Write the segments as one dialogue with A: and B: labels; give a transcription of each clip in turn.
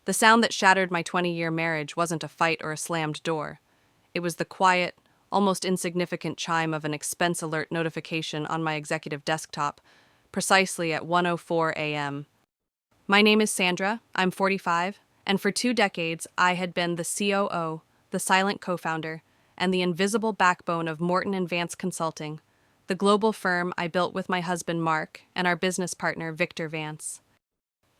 A: The sound that shattered my 20-year marriage wasn't a fight or a slammed door. It was the quiet, almost insignificant chime of an expense alert notification on my executive desktop, precisely at 1:04 a.m. My name is Sandra, I'm 45, and for 2 decades I had been the COO, the silent co-founder, and the invisible backbone of Morton Vance Consulting, the global firm I built with my husband Mark and our business partner Victor Vance.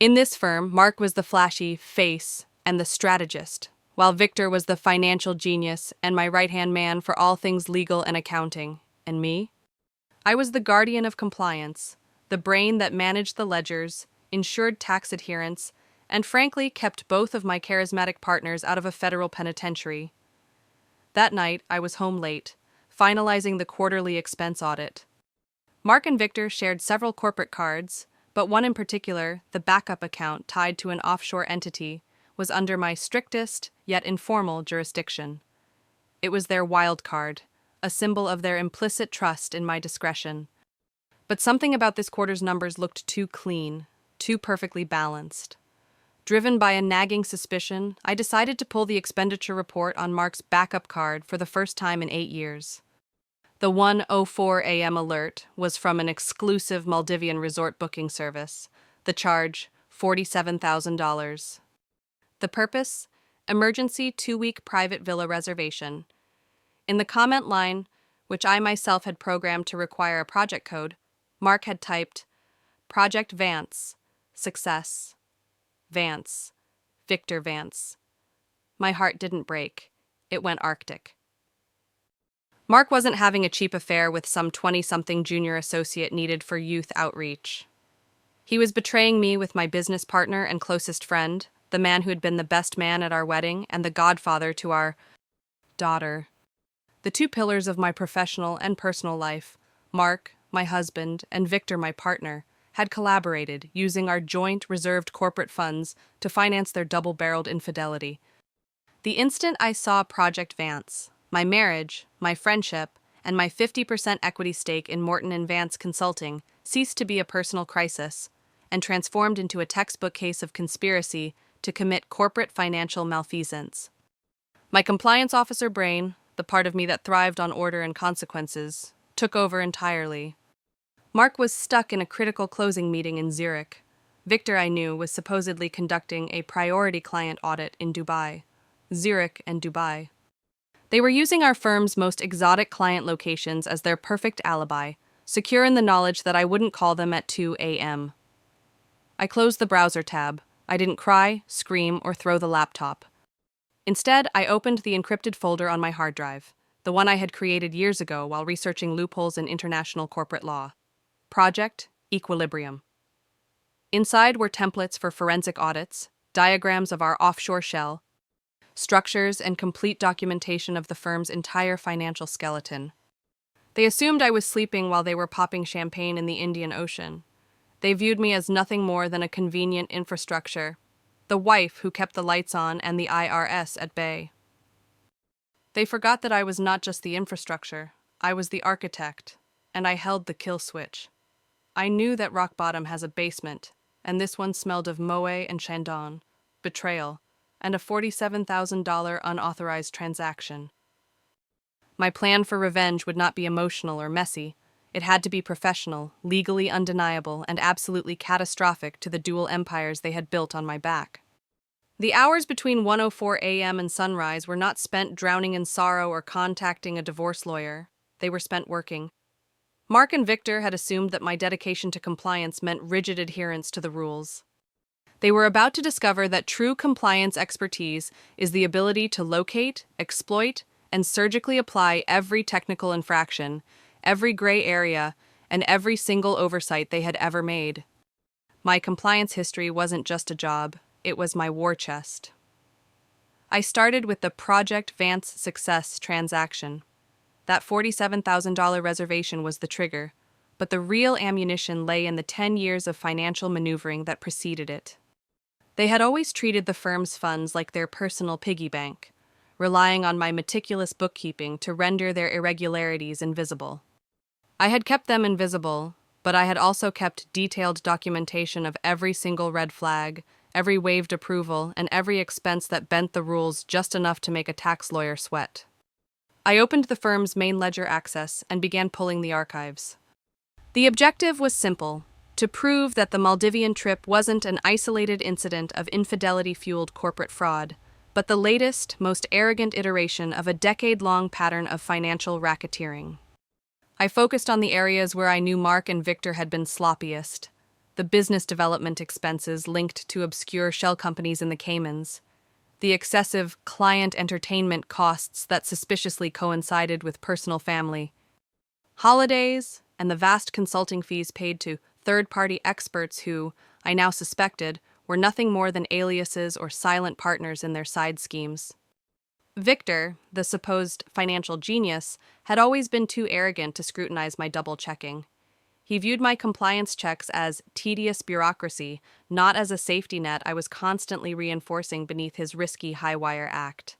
A: In this firm, Mark was the flashy face and the strategist, while Victor was the financial genius and my right-hand man for all things legal and accounting. And me? I was the guardian of compliance, the brain that managed the ledgers, ensured tax adherence, and frankly kept both of my charismatic partners out of a federal penitentiary. That night, I was home late, finalizing the quarterly expense audit. Mark and Victor shared several corporate cards, but one in particular, the backup account tied to an offshore entity, was under my strictest, yet informal, jurisdiction. It was their wild card, a symbol of their implicit trust in my discretion. But something about this quarter's numbers looked too clean, too perfectly balanced. Driven by a nagging suspicion, I decided to pull the expenditure report on Mark's backup card for the first time in 8 years. The 1:04 a.m. alert was from an exclusive Maldivian resort booking service. The charge, $47,000. The purpose? Emergency 2-week private villa reservation. In the comment line, which I myself had programmed to require a project code, Mark had typed, Project Vance, Success. Vance. Victor Vance. My heart didn't break. It went Arctic. Mark wasn't having a cheap affair with some 20-something junior associate needed for youth outreach. He was betraying me with my business partner and closest friend, the man who had been the best man at our wedding and the godfather to our daughter. The 2 pillars of my professional and personal life, Mark, my husband, and Victor, my partner, had collaborated, using our joint reserved corporate funds to finance their double-barreled infidelity. The instant I saw Project Vance, my marriage, my friendship, and my 50% equity stake in Morton Vance Consulting ceased to be a personal crisis and transformed into a textbook case of conspiracy to commit corporate financial malfeasance. My compliance officer brain, the part of me that thrived on order and consequences, took over entirely. Mark was stuck in a critical closing meeting in Zurich. Victor, I knew, was supposedly conducting a priority client audit in Dubai. Zurich and Dubai. They were using our firm's most exotic client locations as their perfect alibi, secure in the knowledge that I wouldn't call them at 2 a.m. I closed the browser tab. I didn't cry, scream, or throw the laptop. Instead, I opened the encrypted folder on my hard drive, the one I had created years ago while researching loopholes in international corporate law. Project Equilibrium. Inside were templates for forensic audits, diagrams of our offshore shell, structures, and complete documentation of the firm's entire financial skeleton. They assumed I was sleeping while they were popping champagne in the Indian Ocean. They viewed me as nothing more than a convenient infrastructure, the wife who kept the lights on and the IRS at bay. They forgot that I was not just the infrastructure, I was the architect, and I held the kill switch. I knew that rock bottom has a basement, and this one smelled of moe and chandon, betrayal, and a $47,000 unauthorized transaction. My plan for revenge would not be emotional or messy. It had to be professional, legally undeniable, and absolutely catastrophic to the dual empires they had built on my back. The hours between 1:04 a.m. and sunrise were not spent drowning in sorrow or contacting a divorce lawyer. They were spent working. Mark and Victor had assumed that my dedication to compliance meant rigid adherence to the rules. They were about to discover that true compliance expertise is the ability to locate, exploit, and surgically apply every technical infraction, every gray area, and every single oversight they had ever made. My compliance history wasn't just a job, it was my war chest. I started with the Project Vance Success transaction. That $47,000 reservation was the trigger, but the real ammunition lay in the 10 years of financial maneuvering that preceded it. They had always treated the firm's funds like their personal piggy bank, relying on my meticulous bookkeeping to render their irregularities invisible. I had kept them invisible, but I had also kept detailed documentation of every single red flag, every waived approval, and every expense that bent the rules just enough to make a tax lawyer sweat. I opened the firm's main ledger access and began pulling the archives. The objective was simple: to prove that the Maldivian trip wasn't an isolated incident of infidelity-fueled corporate fraud, but the latest, most arrogant iteration of a decade-long pattern of financial racketeering. I focused on the areas where I knew Mark and Victor had been sloppiest: the business development expenses linked to obscure shell companies in the Caymans, the excessive client entertainment costs that suspiciously coincided with personal family, holidays, and the vast consulting fees paid to third-party experts who, I now suspected, were nothing more than aliases or silent partners in their side schemes. Victor, the supposed financial genius, had always been too arrogant to scrutinize my double-checking. He viewed my compliance checks as tedious bureaucracy, not as a safety net I was constantly reinforcing beneath his risky high-wire act.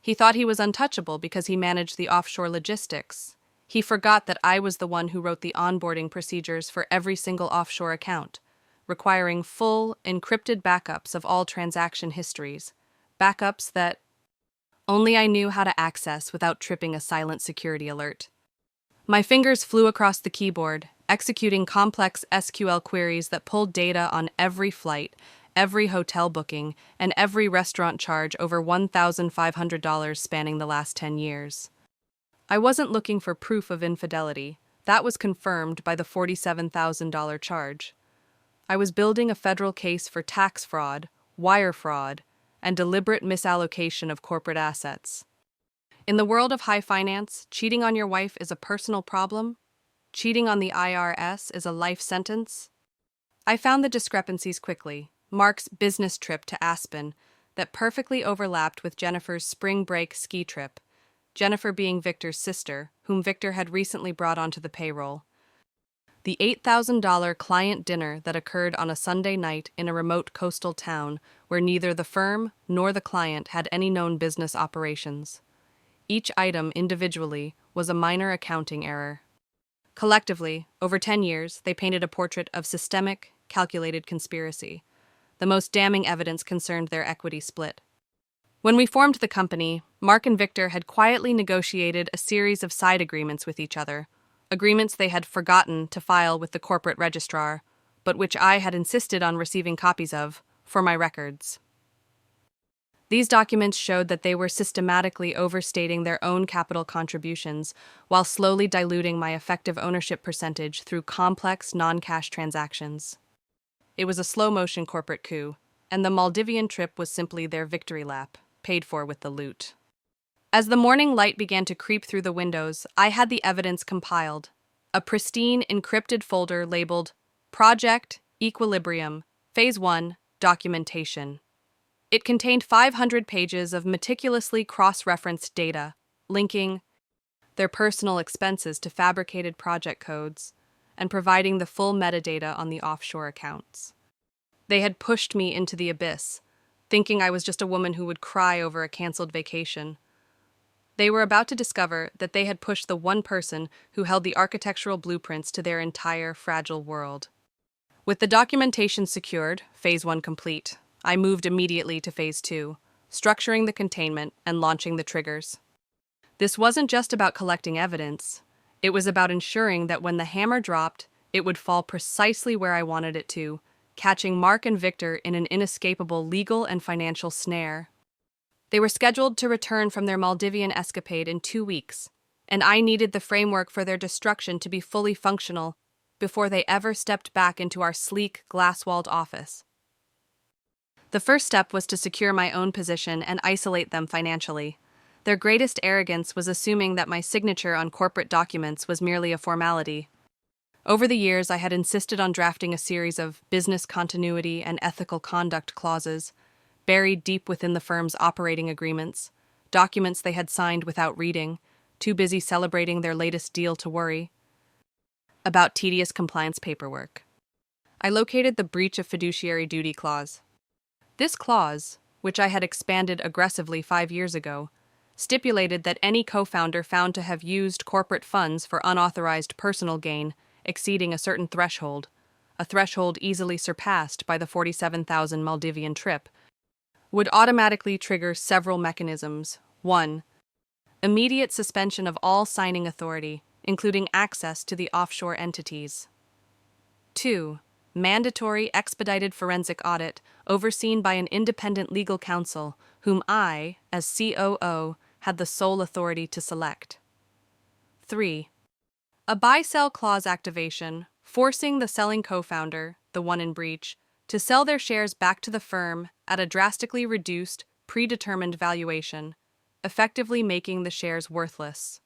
A: He thought he was untouchable because he managed the offshore logistics. He forgot that I was the one who wrote the onboarding procedures for every single offshore account, requiring full, encrypted backups of all transaction histories, backups that only I knew how to access without tripping a silent security alert. My fingers flew across the keyboard, executing complex SQL queries that pulled data on every flight, every hotel booking, and every restaurant charge over $1,500 spanning the last 10 years. I wasn't looking for proof of infidelity. That was confirmed by the $47,000 charge. I was building a federal case for tax fraud, wire fraud, and deliberate misallocation of corporate assets. In the world of high finance, cheating on your wife is a personal problem. Cheating on the IRS is a life sentence. I found the discrepancies quickly. Mark's business trip to Aspen that perfectly overlapped with Jennifer's spring break ski trip, Jennifer being Victor's sister, whom Victor had recently brought onto the payroll. The $8,000 client dinner that occurred on a Sunday night in a remote coastal town where neither the firm nor the client had any known business operations. Each item individually was a minor accounting error. Collectively, over 10 years, they painted a portrait of systemic, calculated conspiracy. The most damning evidence concerned their equity split. When we formed the company, Mark and Victor had quietly negotiated a series of side agreements with each other, agreements they had forgotten to file with the corporate registrar, but which I had insisted on receiving copies of for my records. These documents showed that they were systematically overstating their own capital contributions while slowly diluting my effective ownership percentage through complex non-cash transactions. It was a slow-motion corporate coup, and the Maldivian trip was simply their victory lap, paid for with the loot. As the morning light began to creep through the windows, I had the evidence compiled, a pristine, encrypted folder labeled Project Equilibrium, Phase 1, Documentation. It contained 500 pages of meticulously cross-referenced data, linking their personal expenses to fabricated project codes and providing the full metadata on the offshore accounts. They had pushed me into the abyss, thinking I was just a woman who would cry over a canceled vacation. They were about to discover that they had pushed the one person who held the architectural blueprints to their entire fragile world. With the documentation secured, Phase 1 complete, I moved immediately to Phase 2, structuring the containment and launching the triggers. This wasn't just about collecting evidence. It was about ensuring that when the hammer dropped, it would fall precisely where I wanted it to, catching Mark and Victor in an inescapable legal and financial snare. They were scheduled to return from their Maldivian escapade in 2 weeks, and I needed the framework for their destruction to be fully functional before they ever stepped back into our sleek, glass-walled office. The first step was to secure my own position and isolate them financially. Their greatest arrogance was assuming that my signature on corporate documents was merely a formality. Over the years, I had insisted on drafting a series of business continuity and ethical conduct clauses, buried deep within the firm's operating agreements, documents they had signed without reading, too busy celebrating their latest deal to worry about tedious compliance paperwork. I located the Breach of Fiduciary Duty clause. This clause, which I had expanded aggressively 5 years ago, stipulated that any co-founder found to have used corporate funds for unauthorized personal gain exceeding a certain threshold, a threshold easily surpassed by the 47,000 Maldivian trip, would automatically trigger several mechanisms. 1. Immediate suspension of all signing authority, including access to the offshore entities. 2. Mandatory expedited forensic audit overseen by an independent legal counsel, whom I, as COO, had the sole authority to select. 3. A buy-sell clause activation, forcing the selling co-founder, the one in breach, to sell their shares back to the firm at a drastically reduced, predetermined valuation, effectively making the shares worthless.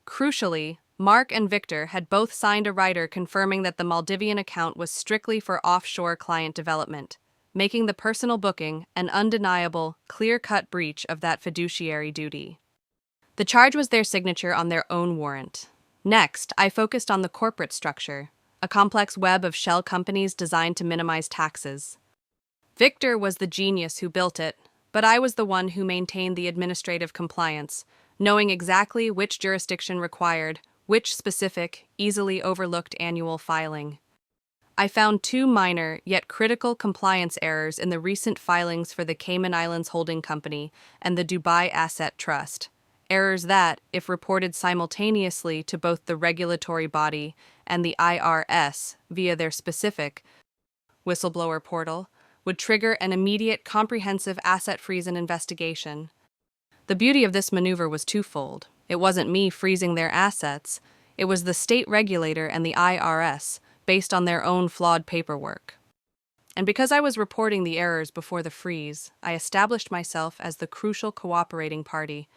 A: Crucially, Mark and Victor had both signed a rider confirming that the Maldivian account was strictly for offshore client development, making the personal booking an undeniable, clear-cut breach of that fiduciary duty. The charge was their signature on their own warrant. Next, I focused on the corporate structure, a complex web of shell companies designed to minimize taxes. Victor was the genius who built it, but I was the one who maintained the administrative compliance, knowing exactly which jurisdiction required which specific, easily overlooked annual filing. I found 2 minor, yet critical compliance errors in the recent filings for the Cayman Islands Holding Company and the Dubai Asset Trust. Errors that, if reported simultaneously to both the regulatory body and the IRS via their specific whistleblower portal, would trigger an immediate comprehensive asset freeze and investigation. The beauty of this maneuver was twofold. It wasn't me freezing their assets, it was the state regulator and the IRS, based on their own flawed paperwork. And because I was reporting the errors before the freeze, I established myself as the crucial cooperating party,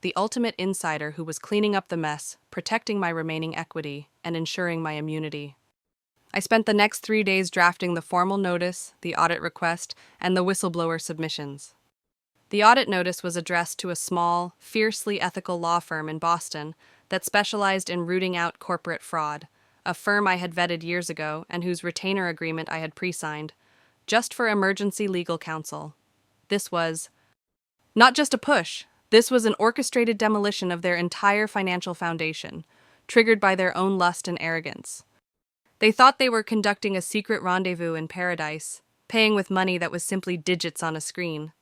A: the ultimate insider who was cleaning up the mess, protecting my remaining equity, and ensuring my immunity. I spent the next 3 days drafting the formal notice, the audit request, and the whistleblower submissions. The audit notice was addressed to a small, fiercely ethical law firm in Boston that specialized in rooting out corporate fraud, a firm I had vetted years ago and whose retainer agreement I had pre-signed, just for emergency legal counsel. This was not just a push, this was an orchestrated demolition of their entire financial foundation, triggered by their own lust and arrogance. They thought they were conducting a secret rendezvous in paradise, paying with money that was simply digits on a screen.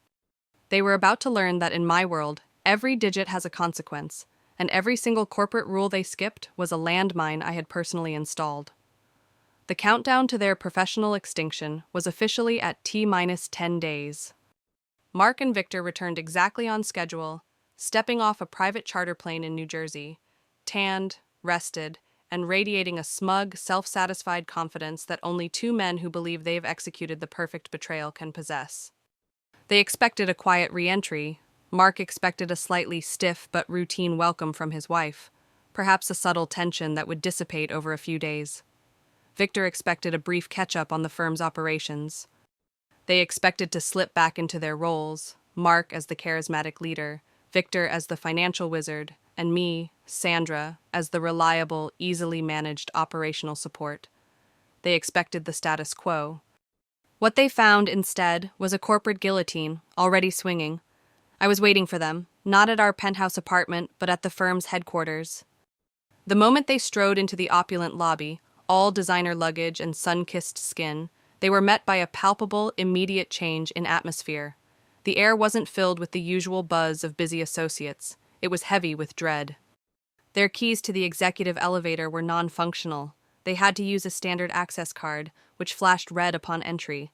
A: They were about to learn that in my world, every digit has a consequence, and every single corporate rule they skipped was a landmine I had personally installed. The countdown to their professional extinction was officially at T-minus 10 days. Mark and Victor returned exactly on schedule, stepping off a private charter plane in New Jersey, tanned, rested, and radiating a smug, self-satisfied confidence that only 2 men who believe they've executed the perfect betrayal can possess. They expected a quiet re-entry. Mark expected a slightly stiff but routine welcome from his wife, perhaps a subtle tension that would dissipate over a few days. Victor expected a brief catch-up on the firm's operations. They expected to slip back into their roles, Mark as the charismatic leader, Victor as the financial wizard, and me, Sandra, as the reliable, easily managed operational support. They expected the status quo. What they found, instead, was a corporate guillotine, already swinging. I was waiting for them, not at our penthouse apartment, but at the firm's headquarters. The moment they strode into the opulent lobby, all designer luggage and sun-kissed skin, they were met by a palpable, immediate change in atmosphere. The air wasn't filled with the usual buzz of busy associates. It was heavy with dread. Their keys to the executive elevator were non-functional. They had to use a standard access card, which flashed red upon entry.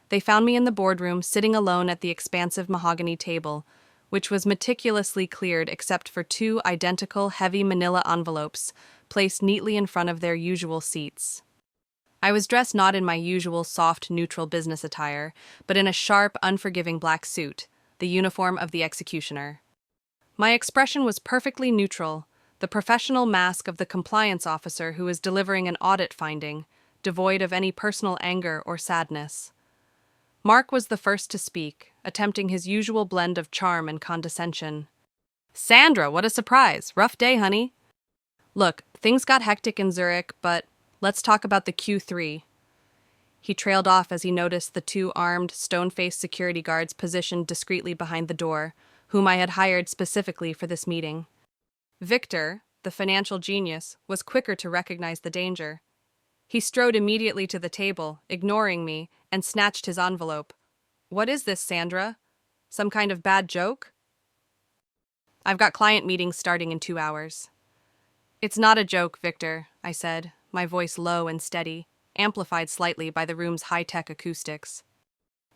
A: They found me in the boardroom, sitting alone at the expansive mahogany table, which was meticulously cleared except for 2 identical heavy manila envelopes placed neatly in front of their usual seats. I was dressed not in my usual soft, neutral business attire, but in a sharp, unforgiving black suit, the uniform of the executioner. My expression was perfectly neutral, the professional mask of the compliance officer who is delivering an audit finding, devoid of any personal anger or sadness. Mark was the first to speak, attempting his usual blend of charm and condescension. "Sandra, what a surprise! Rough day, honey." "Look, things got hectic in Zurich, but let's talk about the Q3. He trailed off as he noticed the 2 armed, stone-faced security guards positioned discreetly behind the door, whom I had hired specifically for this meeting. Victor, the financial genius, was quicker to recognize the danger. He strode immediately to the table, ignoring me, and snatched his envelope. "What is this, Sandra? Some kind of bad joke?" "I've got client meetings starting in 2 hours." "It's not a joke, Victor," I said, my voice low and steady, amplified slightly by the room's high-tech acoustics.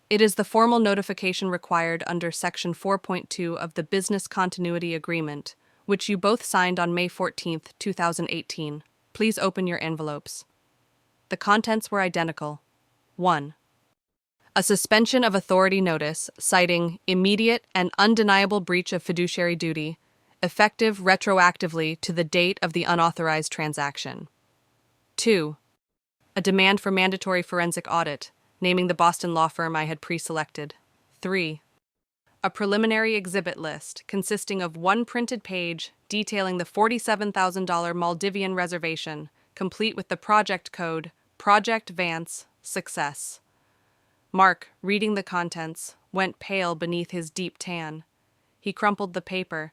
A: "It is the formal notification required under Section 4.2 of the Business Continuity Agreement, which you both signed on May 14th, 2018. Please open your envelopes." The contents were identical. 1. A suspension of authority notice citing immediate and undeniable breach of fiduciary duty, effective retroactively to the date of the unauthorized transaction. 2. A demand for mandatory forensic audit, naming the Boston law firm I had pre-selected. 3. A preliminary exhibit list consisting of one printed page detailing the $47,000 Maldivian reservation, complete with the project code, Project Vance, Success. Mark, reading the contents, went pale beneath his deep tan. He crumpled the paper.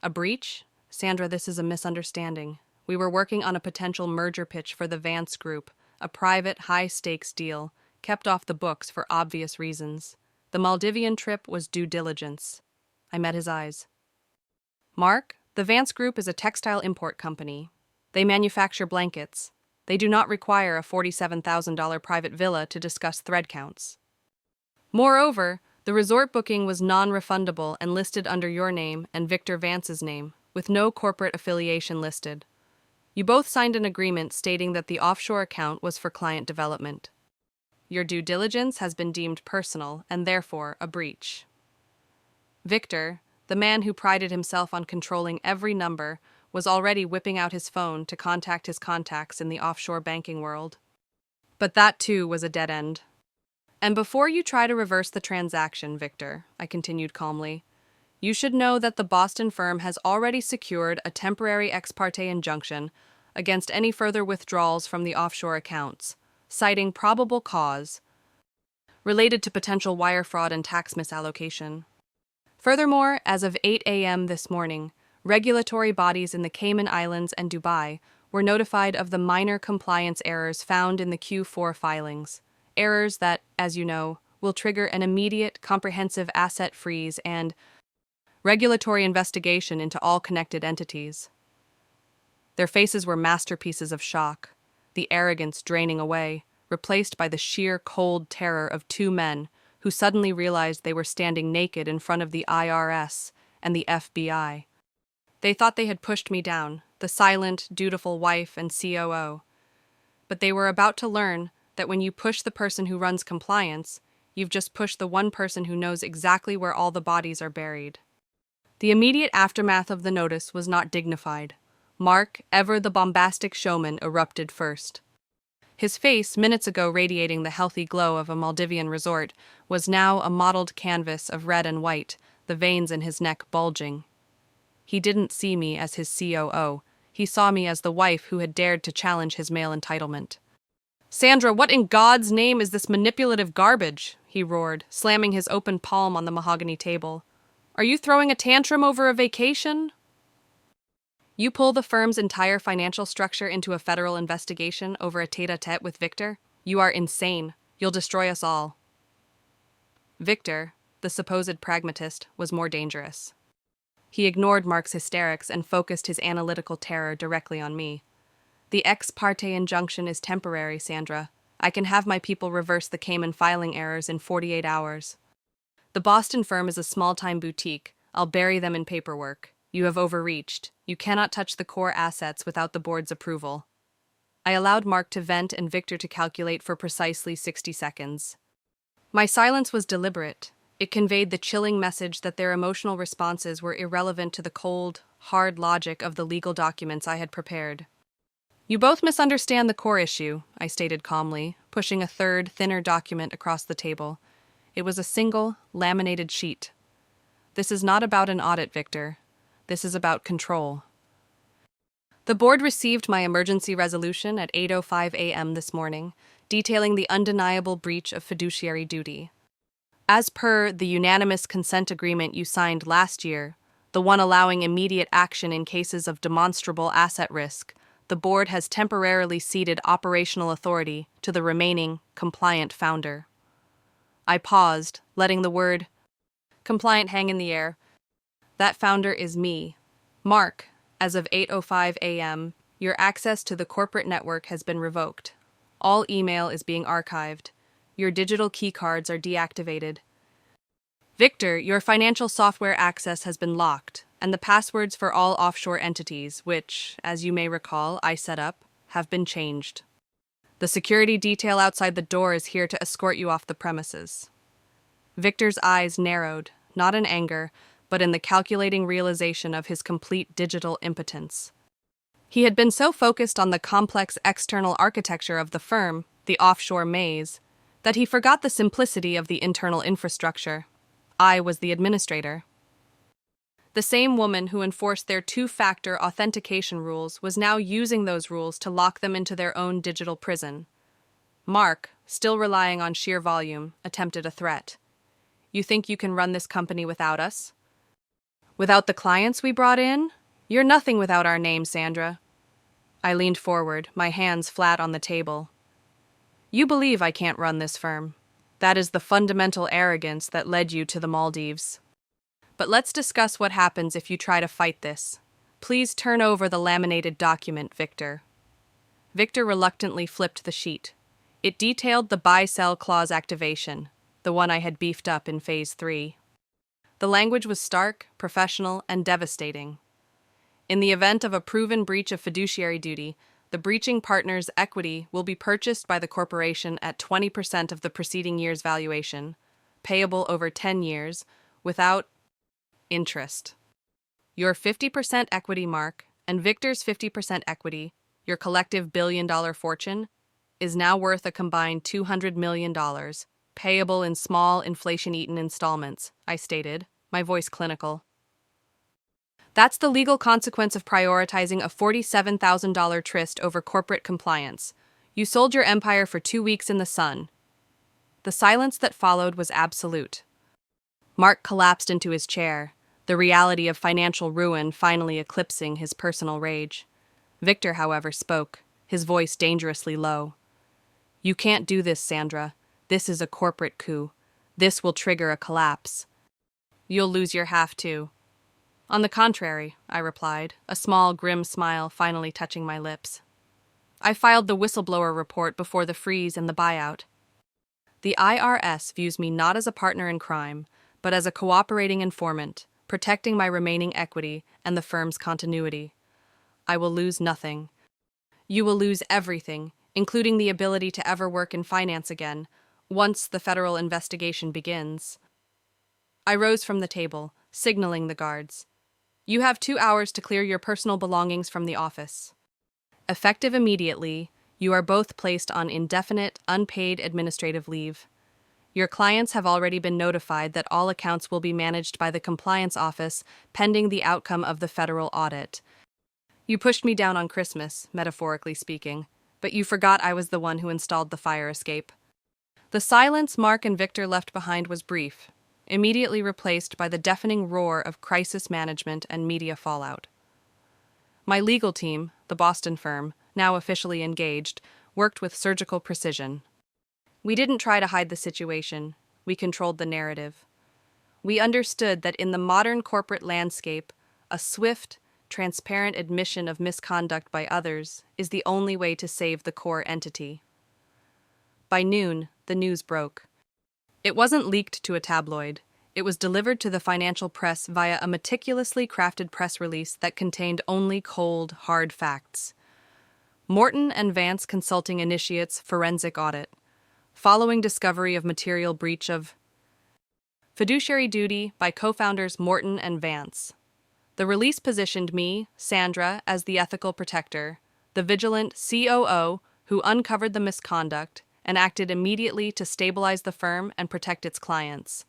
A: "A breach? Sandra, this is a misunderstanding. We were working on a potential merger pitch for the Vance Group, a private, high-stakes deal, kept off the books for obvious reasons. The Maldivian trip was due diligence." I met his eyes. "Mark, the Vance Group is a textile import company. They manufacture blankets. They do not require a $47,000 private villa to discuss thread counts. Moreover, the resort booking was non-refundable and listed under your name and Victor Vance's name, with no corporate affiliation listed. You both signed an agreement stating that the offshore account was for client development. Your due diligence has been deemed personal and therefore a breach." Victor, the man who prided himself on controlling every number, was already whipping out his phone to contact his contacts in the offshore banking world. But that too was a dead end. "And before you try to reverse the transaction, Victor," I continued calmly, "you should know that the Boston firm has already secured a temporary ex parte injunction against any further withdrawals from the offshore accounts, citing probable cause related to potential wire fraud and tax misallocation. Furthermore, as of 8 a.m. this morning, regulatory bodies in the Cayman Islands and Dubai were notified of the minor compliance errors found in the Q4 filings, errors that, as you know, will trigger an immediate, comprehensive asset freeze and regulatory investigation into all connected entities." Their faces were masterpieces of shock, the arrogance draining away, replaced by the sheer cold terror of two men who suddenly realized they were standing naked in front of the IRS and the FBI. They thought they had pushed me down, the silent, dutiful wife and COO. But they were about to learn that when you push the person who runs compliance, you've just pushed the one person who knows exactly where all the bodies are buried. The immediate aftermath of the notice was not dignified. Mark, ever the bombastic showman, erupted first. His face, minutes ago radiating the healthy glow of a Maldivian resort, was now a mottled canvas of red and white, the veins in his neck bulging. He didn't see me as his COO. He saw me as the wife who had dared to challenge his male entitlement. "Sandra, what in God's name is this manipulative garbage?" he roared, slamming his open palm on the mahogany table. "Are you throwing a tantrum over a vacation? You pull the firm's entire financial structure into a federal investigation over a tete-a-tete with Victor? You are insane. You'll destroy us all." Victor, the supposed pragmatist, was more dangerous. He ignored Mark's hysterics and focused his analytical terror directly on me. "The ex parte injunction is temporary, Sandra. I can have my people reverse the Cayman filing errors in 48 hours. The Boston firm is a small-time boutique. I'll bury them in paperwork. You have overreached. You cannot touch the core assets without the board's approval." I allowed Mark to vent and Victor to calculate for precisely 60 seconds. My silence was deliberate. It conveyed the chilling message that their emotional responses were irrelevant to the cold, hard logic of the legal documents I had prepared. "You both misunderstand the core issue," I stated calmly, pushing a third, thinner document across the table. It was a single, laminated sheet. "This is not about an audit, Victor. This is about control." The board received my emergency resolution at 8:05 a.m. this morning, detailing the undeniable breach of fiduciary duty. As per the unanimous consent agreement you signed last year, the one allowing immediate action in cases of demonstrable asset risk, the board has temporarily ceded operational authority to the remaining compliant founder. I paused, letting the word compliant hang in the air. That founder is me. Mark, as of 8:05 a.m., your access to the corporate network has been revoked. All email is being archived. Your digital keycards are deactivated. Victor, your financial software access has been locked, and the passwords for all offshore entities, which, as you may recall, I set up, have been changed. The security detail outside the door is here to escort you off the premises. Victor's eyes narrowed, not in anger, but in the calculating realization of his complete digital impotence. He had been so focused on the complex external architecture of the firm, the offshore maze, that he forgot the simplicity of the internal infrastructure. I was the administrator. The same woman who enforced their two-factor authentication rules was now using those rules to lock them into their own digital prison. Mark, still relying on sheer volume, attempted a threat. You think you can run this company without us? Without the clients we brought in? You're nothing without our name, Sandra. I leaned forward, my hands flat on the table. You believe I can't run this firm. That is the fundamental arrogance that led you to the Maldives. But let's discuss what happens if you try to fight this. Please turn over the laminated document, Victor. Victor reluctantly flipped the sheet. It detailed the buy-sell clause activation, the one I had beefed up in Phase 3. The language was stark, professional, and devastating. In the event of a proven breach of fiduciary duty, the breaching partner's equity will be purchased by the corporation at 20% of the preceding year's valuation, payable over 10 years, without interest. Your 50% equity, Mark, and Victor's 50% equity, your collective billion-dollar fortune, is now worth a combined $200 million, payable in small, inflation-eaten installments, I stated, my voice clinical. That's the legal consequence of prioritizing a $47,000 tryst over corporate compliance. You sold your empire for 2 weeks in the sun. The silence that followed was absolute. Mark collapsed into his chair, the reality of financial ruin finally eclipsing his personal rage. Victor, however, spoke, his voice dangerously low. You can't do this, Sandra. This is a corporate coup. This will trigger a collapse. You'll lose your half, too. On the contrary, I replied, a small, grim smile finally touching my lips. I filed the whistleblower report before the freeze and the buyout. The IRS views me not as a partner in crime, but as a cooperating informant, protecting my remaining equity and the firm's continuity. I will lose nothing. You will lose everything, including the ability to ever work in finance again, once the federal investigation begins. I rose from the table, signaling the guards. You have 2 hours to clear your personal belongings from the office. Effective immediately, you are both placed on indefinite, unpaid administrative leave. Your clients have already been notified that all accounts will be managed by the compliance office pending the outcome of the federal audit. You pushed me down on Christmas, metaphorically speaking, but you forgot I was the one who installed the fire escape. The silence Mark and Victor left behind was brief, immediately replaced by the deafening roar of crisis management and media fallout. My legal team, the Boston firm, now officially engaged, worked with surgical precision. We didn't try to hide the situation, we controlled the narrative. We understood that in the modern corporate landscape, a swift, transparent admission of misconduct by others is the only way to save the core entity. By noon, the news broke. It wasn't leaked to a tabloid. It was delivered to the financial press via a meticulously crafted press release that contained only cold, hard facts. Morton Vance Consulting initiates forensic audit, following discovery of material breach of fiduciary duty by co-founders Morton and Vance. The release positioned me, Sandra, as the ethical protector, the vigilant COO who uncovered the misconduct and acted immediately to stabilize the firm and protect its clients.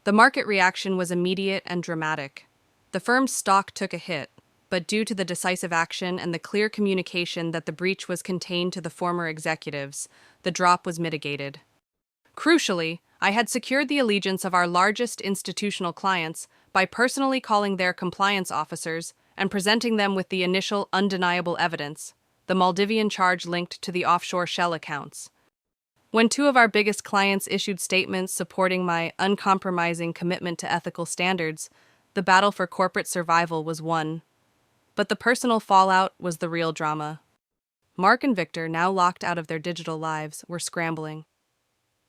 A: The market reaction was immediate and dramatic. The firm's stock took a hit, but due to the decisive action and the clear communication that the breach was contained to the former executives, the drop was mitigated. Crucially, I had secured the allegiance of our largest institutional clients by personally calling their compliance officers and presenting them with the initial undeniable evidence, the Maldivian charge linked to the offshore shell accounts. When two of our biggest clients issued statements supporting my uncompromising commitment to ethical standards, the battle for corporate survival was won. But the personal fallout was the real drama. Mark and Victor, now locked out of their digital lives, were scrambling.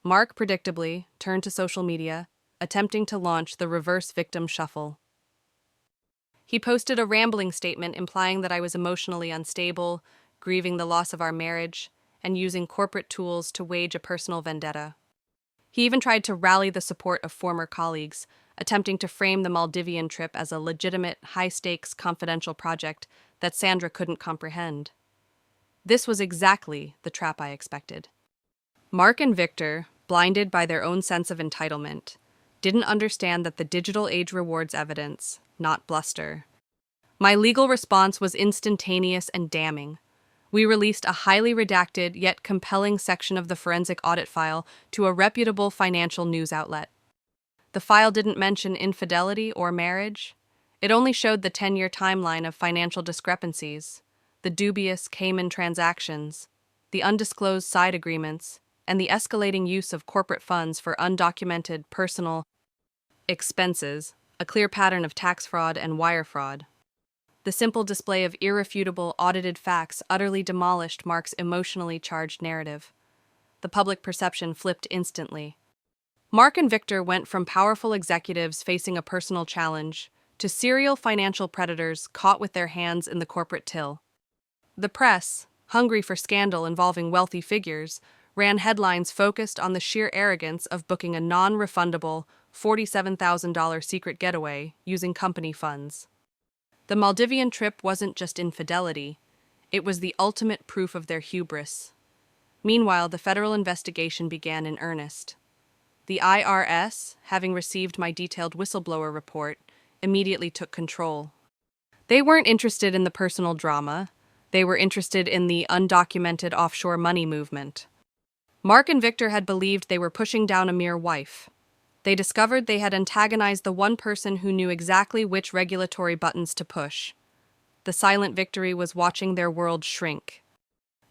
A: Mark, predictably, turned to social media, attempting to launch the reverse victim shuffle. He posted a rambling statement implying that I was emotionally unstable, grieving the loss of our marriage, and using corporate tools to wage a personal vendetta. He even tried to rally the support of former colleagues, attempting to frame the Maldivian trip as a legitimate, high-stakes, confidential project that Sandra couldn't comprehend. This was exactly the trap I expected. Mark and Victor, blinded by their own sense of entitlement, didn't understand that the digital age rewards evidence, not bluster. My legal response was instantaneous and damning. We released a highly redacted yet compelling section of the forensic audit file to a reputable financial news outlet. The file didn't mention infidelity or marriage. It only showed the 10-year timeline of financial discrepancies, the dubious Cayman transactions, the undisclosed side agreements, and the escalating use of corporate funds for undocumented personal expenses, a clear pattern of tax fraud and wire fraud. The simple display of irrefutable, audited facts utterly demolished Mark's emotionally charged narrative. The public perception flipped instantly. Mark and Victor went from powerful executives facing a personal challenge to serial financial predators caught with their hands in the corporate till. The press, hungry for scandal involving wealthy figures, ran headlines focused on the sheer arrogance of booking a non-refundable $47,000 secret getaway using company funds. The Maldivian trip wasn't just infidelity, it was the ultimate proof of their hubris. Meanwhile, the federal investigation began in earnest. The IRS, having received my detailed whistleblower report, immediately took control. They weren't interested in the personal drama, they were interested in the undocumented offshore money movement. Mark and Victor had believed they were pushing down a mere wife. They discovered they had antagonized the one person who knew exactly which regulatory buttons to push. The silent victory was watching their world shrink.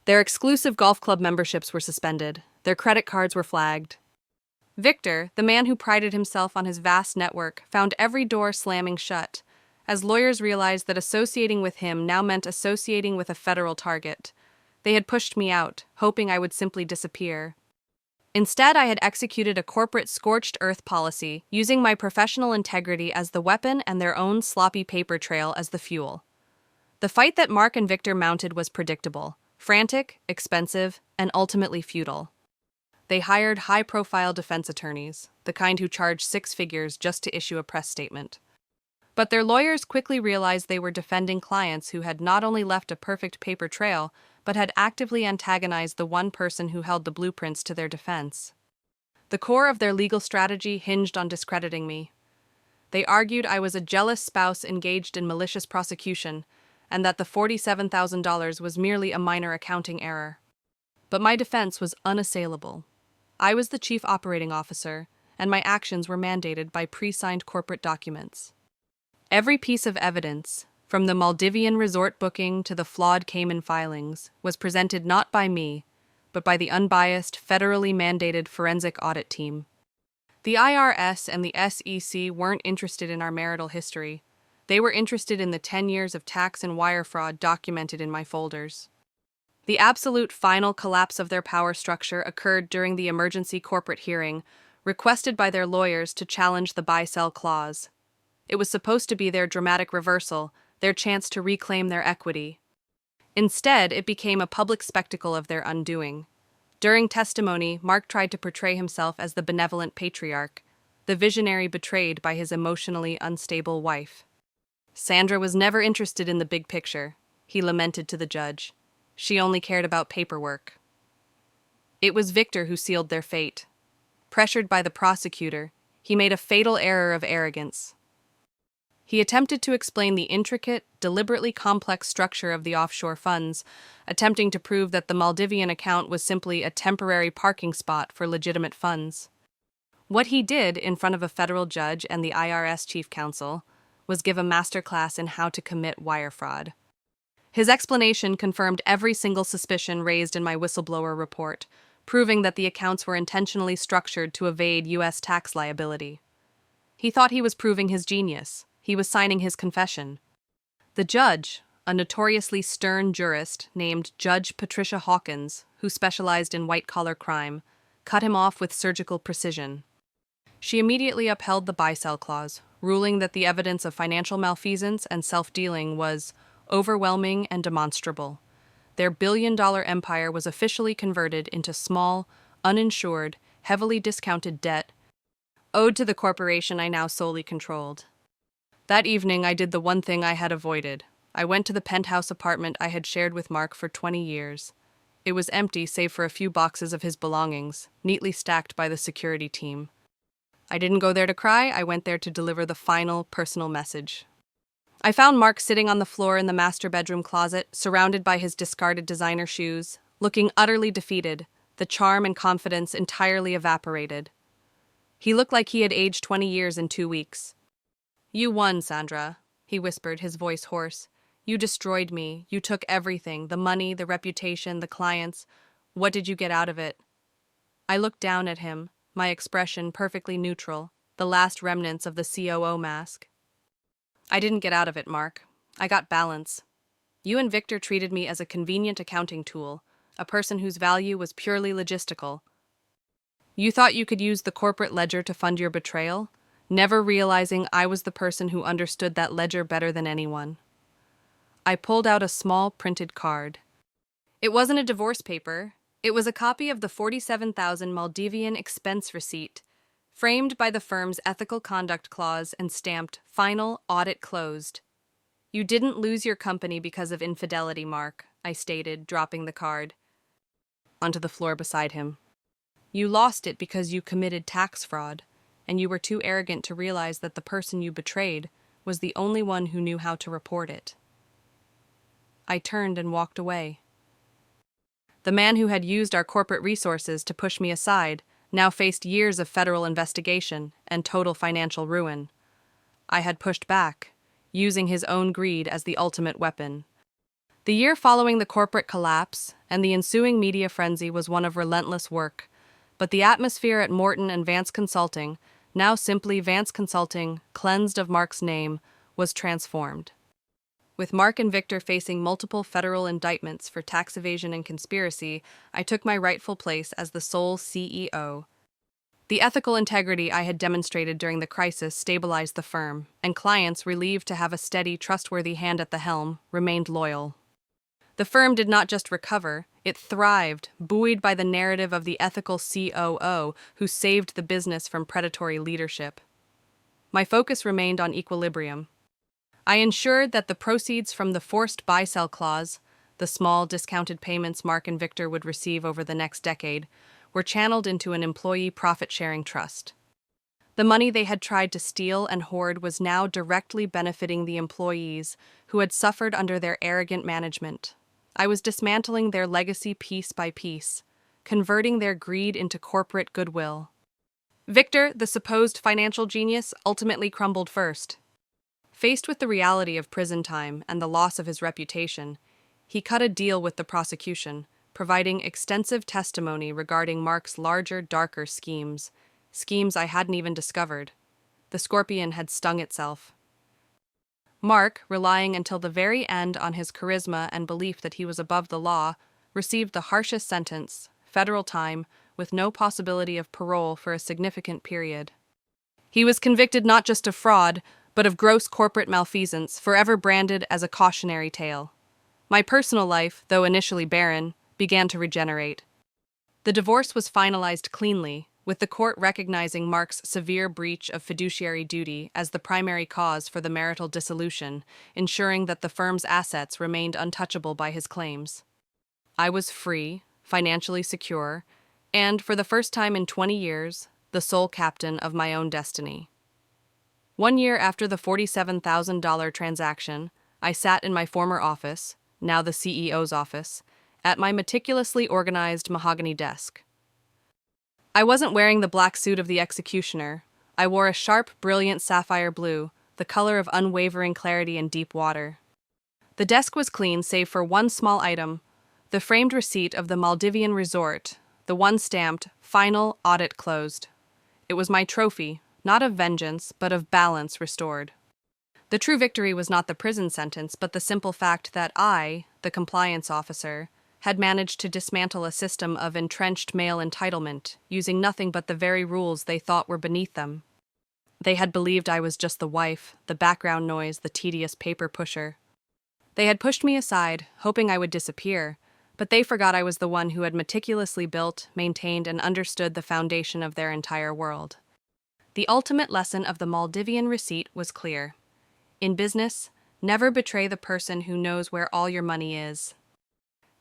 A: Their exclusive golf club memberships were suspended. Their credit cards were flagged. Victor, the man who prided himself on his vast network, found every door slamming shut, as lawyers realized that associating with him now meant associating with a federal target. They had pushed me out, hoping I would simply disappear. Instead, I had executed a corporate scorched earth policy, using my professional integrity as the weapon and their own sloppy paper trail as the fuel. The fight that Mark and Victor mounted was predictable, frantic, expensive, and ultimately futile. They hired high-profile defense attorneys, the kind who charged six figures just to issue a press statement. But their lawyers quickly realized they were defending clients who had not only left a perfect paper trail, but had actively antagonized the one person who held the blueprints to their defense. The core of their legal strategy hinged on discrediting me. They argued I was a jealous spouse engaged in malicious prosecution, and that the $47,000 was merely a minor accounting error. But my defense was unassailable. I was the chief operating officer, and my actions were mandated by pre-signed corporate documents. Every piece of evidence, from the Maldivian resort booking to the flawed Cayman filings, was presented not by me, but by the unbiased, federally mandated forensic audit team. The IRS and the SEC weren't interested in our marital history. They were interested in the 10 years of tax and wire fraud documented in my folders. The absolute final collapse of their power structure occurred during the emergency corporate hearing, requested by their lawyers to challenge the buy-sell clause. It was supposed to be their dramatic reversal, their chance to reclaim their equity. Instead, it became a public spectacle of their undoing. During testimony, Mark tried to portray himself as the benevolent patriarch, the visionary betrayed by his emotionally unstable wife. Sandra was never interested in the big picture, he lamented to the judge. She only cared about paperwork. It was Victor who sealed their fate. Pressured by the prosecutor, he made a fatal error of arrogance. He attempted to explain the intricate, deliberately complex structure of the offshore funds, attempting to prove that the Maldivian account was simply a temporary parking spot for legitimate funds. What he did in front of a federal judge and the IRS chief counsel was give a masterclass in how to commit wire fraud. His explanation confirmed every single suspicion raised in my whistleblower report, proving that the accounts were intentionally structured to evade U.S. tax liability. He thought he was proving his genius. He was signing his confession. The judge, a notoriously stern jurist named Judge Patricia Hawkins, who specialized in white-collar crime, cut him off with surgical precision. She immediately upheld the buy-sell clause, ruling that the evidence of financial malfeasance and self-dealing was overwhelming and demonstrable. Their billion-dollar empire was officially converted into small, uninsured, heavily discounted debt owed to the corporation I now solely controlled. That evening, I did the one thing I had avoided. I went to the penthouse apartment I had shared with Mark for 20 years. It was empty save for a few boxes of his belongings, neatly stacked by the security team. I didn't go there to cry, I went there to deliver the final, personal message. I found Mark sitting on the floor in the master bedroom closet, surrounded by his discarded designer shoes, looking utterly defeated, the charm and confidence entirely evaporated. He looked like he had aged 20 years in 2 weeks. "You won, Sandra," he whispered, his voice hoarse. "You destroyed me. You took everything, the money, the reputation, the clients. What did you get out of it?" I looked down at him, my expression perfectly neutral, the last remnants of the COO mask. "I didn't get out of it, Mark. I got balance. You and Victor treated me as a convenient accounting tool, a person whose value was purely logistical. You thought you could use the corporate ledger to fund your betrayal, never realizing I was the person who understood that ledger better than anyone." I pulled out a small printed card. It wasn't a divorce paper. It was a copy of the 47,000 Maldivian expense receipt, framed by the firm's ethical conduct clause and stamped "Final Audit Closed." "You didn't lose your company because of infidelity, Mark," I stated, dropping the card onto the floor beside him. "You lost it because you committed tax fraud, and you were too arrogant to realize that the person you betrayed was the only one who knew how to report it." I turned and walked away. The man who had used our corporate resources to push me aside now faced years of federal investigation and total financial ruin. I had pushed back, using his own greed as the ultimate weapon. The year following the corporate collapse and the ensuing media frenzy was one of relentless work, but the atmosphere at Morton and Vance Consulting, now simply Vance Consulting, cleansed of Mark's name, was transformed. With Mark and Victor facing multiple federal indictments for tax evasion and conspiracy, I took my rightful place as the sole CEO. The ethical integrity I had demonstrated during the crisis stabilized the firm, and clients, relieved to have a steady, trustworthy hand at the helm, remained loyal. The firm did not just recover, it thrived, buoyed by the narrative of the ethical COO who saved the business from predatory leadership. My focus remained on equilibrium. I ensured that the proceeds from the forced buy-sell clause, the small discounted payments Mark and Victor would receive over the next decade, were channeled into an employee profit-sharing trust. The money they had tried to steal and hoard was now directly benefiting the employees who had suffered under their arrogant management. I was dismantling their legacy piece by piece, converting their greed into corporate goodwill. Victor, the supposed financial genius, ultimately crumbled first. Faced with the reality of prison time and the loss of his reputation, he cut a deal with the prosecution, providing extensive testimony regarding Mark's larger, darker schemes I hadn't even discovered. The scorpion had stung itself. Mark, relying until the very end on his charisma and belief that he was above the law, received the harshest sentence, federal time, with no possibility of parole for a significant period. He was convicted not just of fraud, but of gross corporate malfeasance, forever branded as a cautionary tale. My personal life, though initially barren, began to regenerate. The divorce was finalized cleanly, with the court recognizing Mark's severe breach of fiduciary duty as the primary cause for the marital dissolution, ensuring that the firm's assets remained untouchable by his claims. I was free, financially secure, and, for the first time in 20 years, the sole captain of my own destiny. 1 year after the $47,000 transaction, I sat in my former office, now the CEO's office, at my meticulously organized mahogany desk. I wasn't wearing the black suit of the executioner. I wore a sharp, brilliant sapphire blue, the color of unwavering clarity in deep water. The desk was clean save for one small item, the framed receipt of the Maldivian resort, the one stamped, "Final Audit Closed." It was my trophy, not of vengeance, but of balance restored. The true victory was not the prison sentence, but the simple fact that I, the compliance officer, had managed to dismantle a system of entrenched male entitlement, using nothing but the very rules they thought were beneath them. They had believed I was just the wife, the background noise, the tedious paper pusher. They had pushed me aside, hoping I would disappear, but they forgot I was the one who had meticulously built, maintained, and understood the foundation of their entire world. The ultimate lesson of the Maldivian receipt was clear. In business, never betray the person who knows where all your money is.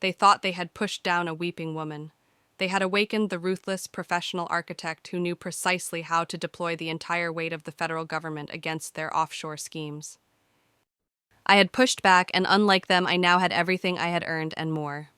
A: They thought they had pushed down a weeping woman. They had awakened the ruthless professional architect who knew precisely how to deploy the entire weight of the federal government against their offshore schemes. I had pushed back, and unlike them, I now had everything I had earned and more.